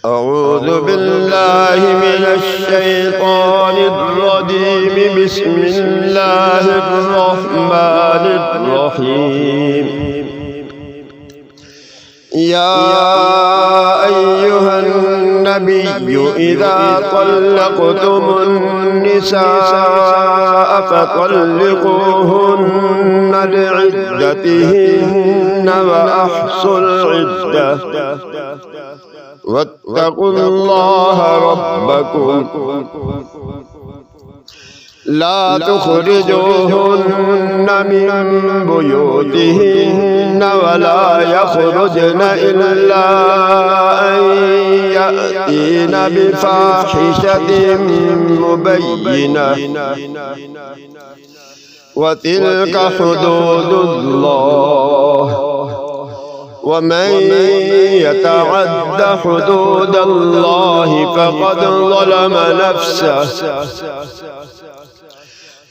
أعوذ بالله من الشيطان الرجيم. بسم الله الرحمن الرحيم. يا أيها النبي إذا طلقتم النساء فطلقوهن لعدتهن وأحصوا العدة واتقوا الله ربكم لا تخرجوهن من بيوتهن ولا يخرجن إلا أن يأتين بفاحشة مبينة وتلك حدود الله ومن يتعد حدود الله فقد ظلم نفسه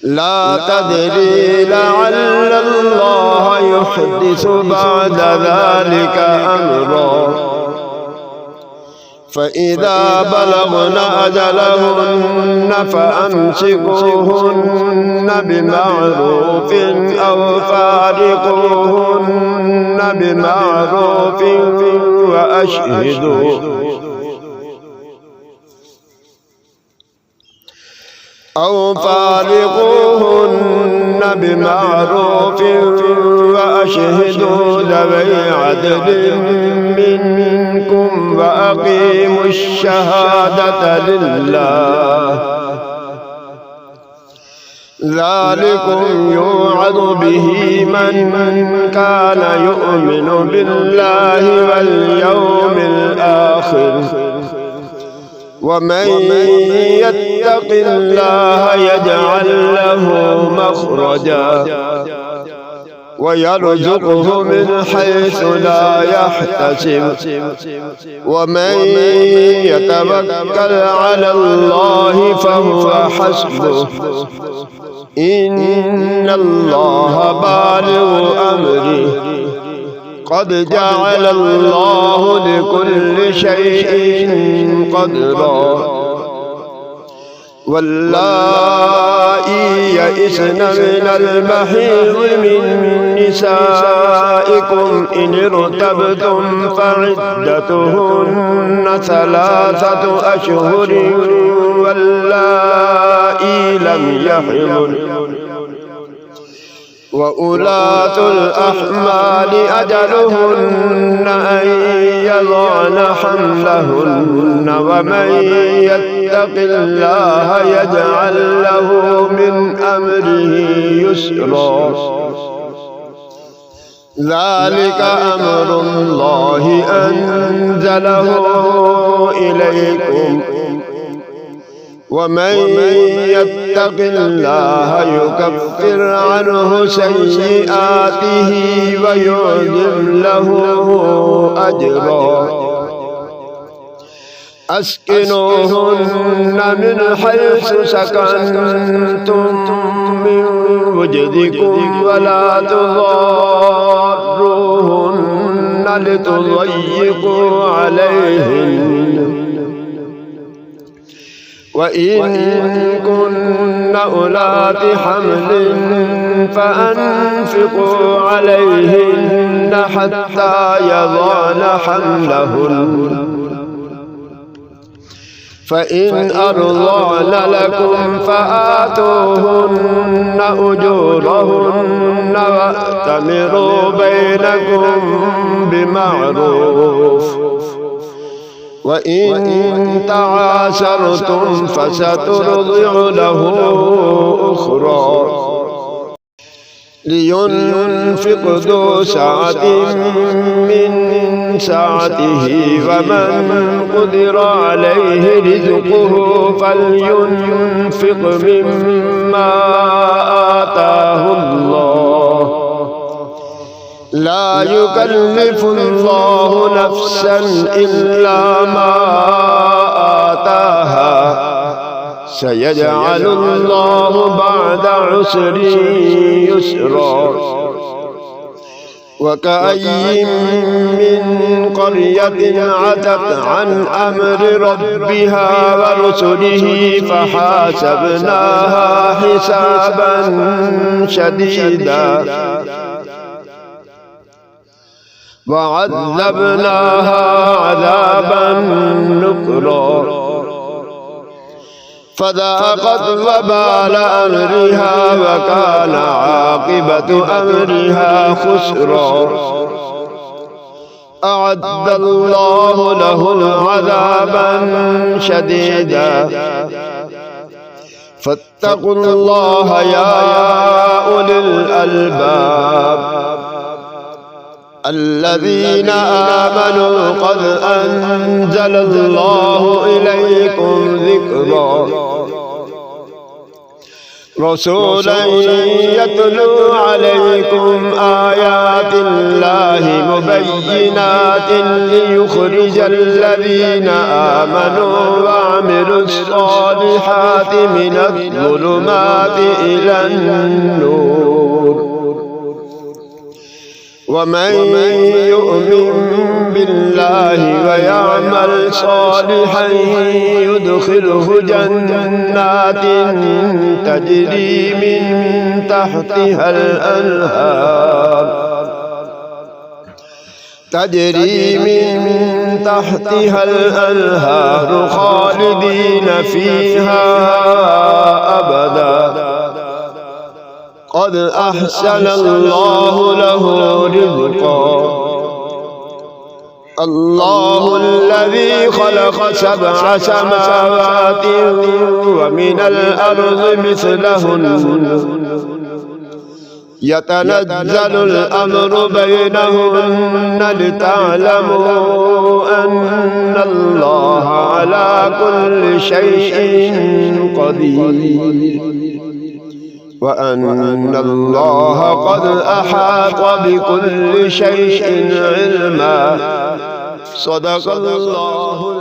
لا تدري لعل الله يحدث بعد ذلك أمرا فإذا بلغن أجلهن فأمسكوهن بمعروف أو فارقوهن بمعروف وأشهدوا ذوي عدل منكم وأقيموا الشهادة لله ذلكم يوعظ به من كان يؤمن بالله واليوم الآخر ومن يتق الله يجعل له مخرجا ويرزقه من حيث لا يحتسب ومن يتوكل على الله فهو حسبه إن الله بالغ أمره قد جعل الله لكل شيء قدرا واللائي يئسن من المحيض من نسائكم إن ارتبتم فعدتهن 3 أشهر واللائي لم يحضن وأولاة الأحمال أجلهن أن يضعن حملهن ومن يتق الله يجعل له من أمره يسرا ذلك أمر الله أنزله إليكم ومن يتق الله يكفر عنه سيئاته ويعظم له أجرا أسكنوهن من حيث سكنتم من وجدكم ولا تضاروهن لتضيقوا عليهن وإن كن أولات حمل فأنفقوا عليهن حتى يضعن حملهن فإن أرضعن لكم فآتوهن أجورهن وأتمروا بينكم بمعروف وإن تعاسرتم فسترضع له أخرى لينفق ذو سعة من سعته ومن قدر عليه رزقه فلينفق مما آتاه الله لا يكلف الله نفسا إلا ما آتاها سيجعل الله بعد عسر يسرا وكأي من قرية عتت عن أمر ربها ورسله فحاسبناها حسابا شديدا وعذبناها عذابا نكرا فذاقت وبال أمرها وكان عاقبة أمرها خسرا أعد الله لهم عذابا شديدا فاتقوا الله يا أولي الألباب الذين آمنوا قد أنزل الله إليكم ذكرا رسولا يتلو عليكم آيات الله مبينات ليخرج الذين آمنوا وعملوا الصالحات من الظلمات إلى النور ومن يؤمن بالله ويعمل صالحا يدخله جنات تجري من تحتها الأنهار خالدين فيها أبدا قد أحسن الله له رزقا الله الذي خلق 7 سماوات ومن الأرض مثلهن يتنزل الأمر بينهن لتعلموا أن الله على كل شيء قدير وأن الله قد أحاط بكل شيء علما صدق الله